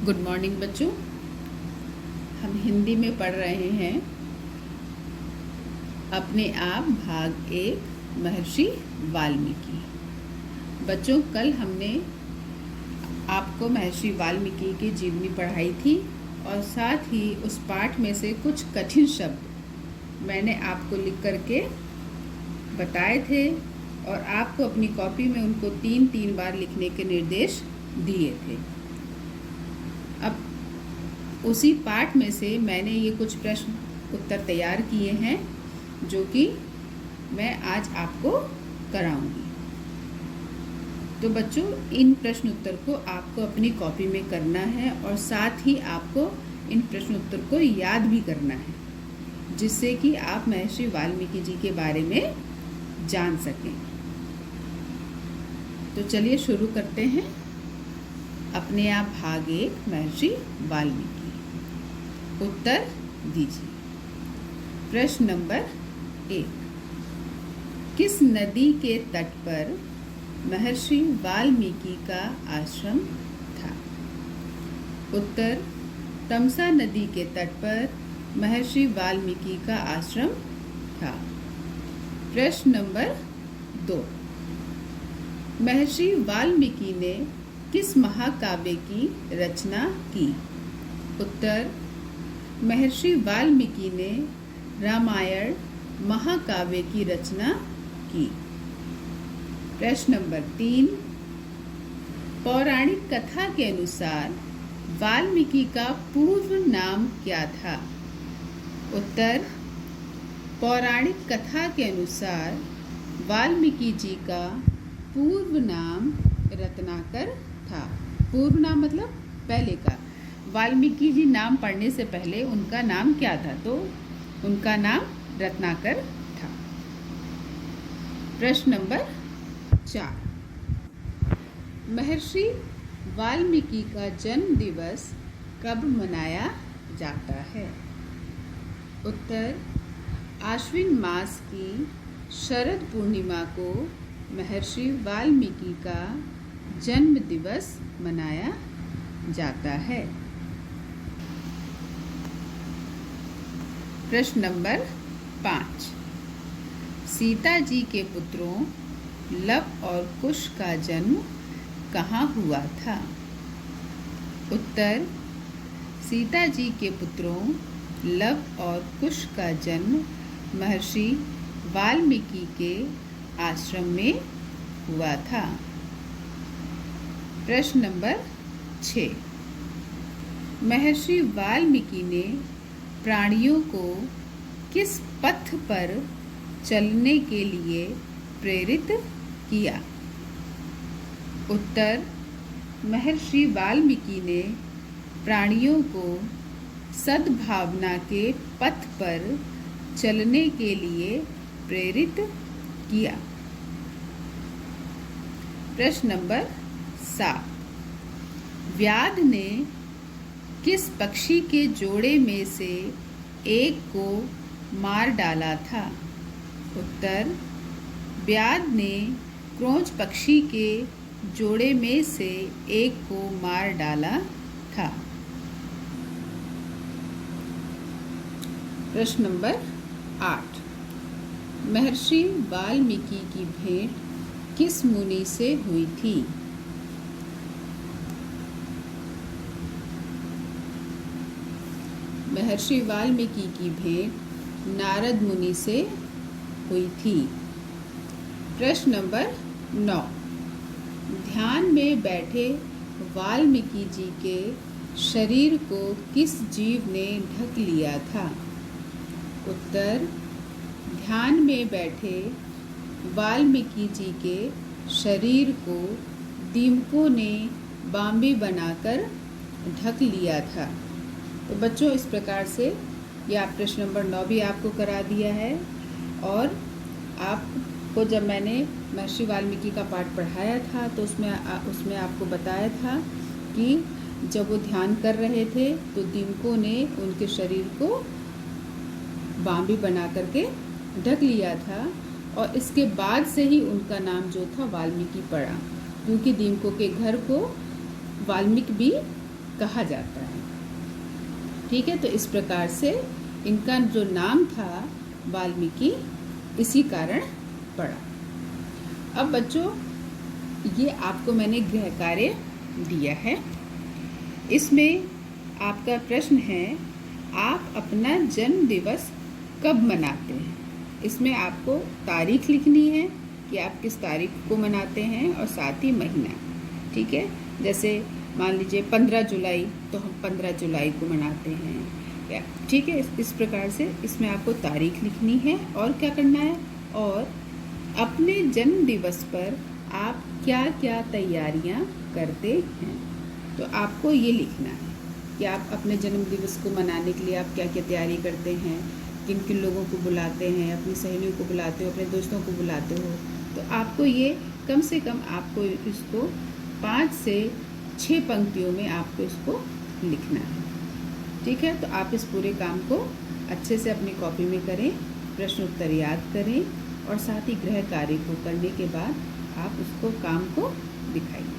Good morning बच्चों। हम हिंदी में पढ़ रहे हैं अपने आप भाग 1 महर्षि वाल्मीकि। बच्चों, कल हमने आपको महर्षि वाल्मीकि की जीवनी पढ़ाई थी और साथ ही उस पाठ में से कुछ कठिन शब्द मैंने आपको लिख करके बताए थे और आपको अपनी कॉपी में उनको 3-3 बार लिखने के निर्देश दिए थे। अब उसी पाठ में से मैंने ये कुछ प्रश्न उत्तर तैयार किए हैं जो कि मैं आज आपको कराऊंगी। तो बच्चों, इन प्रश्न उत्तर को आपको अपनी कॉपी में करना है और साथ ही आपको इन प्रश्न उत्तर को याद भी करना है, जिससे कि आप महर्षि वाल्मीकि जी के बारे में जान सकें। तो चलिए शुरू करते हैं। अपने आप भाग 1 महर्षि वाल्मीकि। उत्तर दीजिए। प्रश्न नंबर 1, किस नदी के तट पर महर्षि वाल्मीकि का आश्रम था? उत्तर, तमसा नदी के तट पर महर्षि वाल्मीकि का आश्रम था। प्रश्न नंबर 2, महर्षि वाल्मीकि ने किस महाकाव्य की रचना की? उत्तर, महर्षि वाल्मीकि ने रामायण महाकाव्य की रचना की। प्रश्न नंबर 3, पौराणिक कथा के अनुसार वाल्मीकि का पूर्व नाम क्या था? उत्तर, पौराणिक कथा के अनुसार वाल्मीकि जी का पूर्व नाम रत्नाकर था। पूर्व नाम मतलब पहले का। वाल्मीकि जी नाम पढ़ने से पहले उनका नाम क्या था? तो उनका नाम रत्नाकर था। प्रश्न नंबर 4, महर्षि वाल्मीकि का जन्म दिवस कब मनाया जाता है? उत्तर, आश्विन मास की शरद पूर्णिमा को महर्षि वाल्मीकि का जन्म दिवस मनाया जाता है। प्रश्न नंबर 5, सीता जी के पुत्रों लव और कुश का जन्म कहाँ हुआ था? उत्तर, सीता जी के पुत्रों लव और कुश का जन्म महर्षि वाल्मीकि के आश्रम में हुआ था। प्रश्न नंबर 6, महर्षि वाल्मीकि ने प्राणियों को किस पथ पर चलने के लिए प्रेरित किया? उत्तर, महर्षि वाल्मीकि ने प्राणियों को सद्भावना के पथ पर चलने के लिए प्रेरित किया। प्रश्न नंबर 7, व्याध ने किस पक्षी के जोड़े में से एक को मार डाला था? उत्तर, व्याध ने क्रोंच पक्षी के जोड़े में से एक को मार डाला था। प्रश्न नंबर 8, महर्षि वाल्मीकि की भेंट किस मुनि से हुई थी? महर्षि वाल्मीकि की भेंट नारद मुनि से हुई थी। प्रश्न नंबर 9, ध्यान में बैठे वाल्मीकि जी के शरीर को किस जीव ने ढक लिया था? उत्तर, ध्यान में बैठे वाल्मीकि जी के शरीर को दीमकों ने बांबी बनाकर ढक लिया था। तो बच्चों, इस प्रकार से यह प्रश्न नंबर 9 भी आपको करा दिया है। और आपको जब मैंने महर्षि वाल्मीकि का पाठ पढ़ाया था तो उसमें आपको बताया था कि जब वो ध्यान कर रहे थे तो दीमकों ने उनके शरीर को बांबी बना करके ढक लिया था और इसके बाद से ही उनका नाम जो था वाल्मीकि पड़ा, क्योंकि दीमकों के घर को वाल्मीकि भी कहा जाता है। ठीक है, तो इस प्रकार से इनका जो नाम था वाल्मीकि इसी कारण पड़ा। अब बच्चों, ये आपको मैंने गृह कार्य दिया है। इसमें आपका प्रश्न है, आप अपना जन्म दिवस कब मनाते हैं। इसमें आपको तारीख लिखनी है कि आप किस तारीख को मनाते हैं और साथ ही महीना। ठीक है, जैसे मान लीजिए 15 जुलाई, तो हम 15 जुलाई को मनाते हैं। ठीक है, इस प्रकार से इसमें आपको तारीख लिखनी है और क्या करना है, और अपने जन्म दिवस पर आप क्या क्या तैयारियां करते हैं, तो आपको ये लिखना है कि आप अपने जन्म दिवस को मनाने के लिए आप क्या क्या तैयारी करते हैं, किन किन लोगों को बुलाते हैं, अपनी सहेलियों को बुलाते हो, अपने दोस्तों को बुलाते हो। तो आपको ये कम से कम आपको इसको 5 से 6 पंक्तियों में आपको इसको लिखना है। ठीक है, तो आप इस पूरे काम को अच्छे से अपनी कॉपी में करें, प्रश्न उत्तर याद करें और साथ ही गृह कार्य को करने के बाद आप उसको काम को दिखाइए।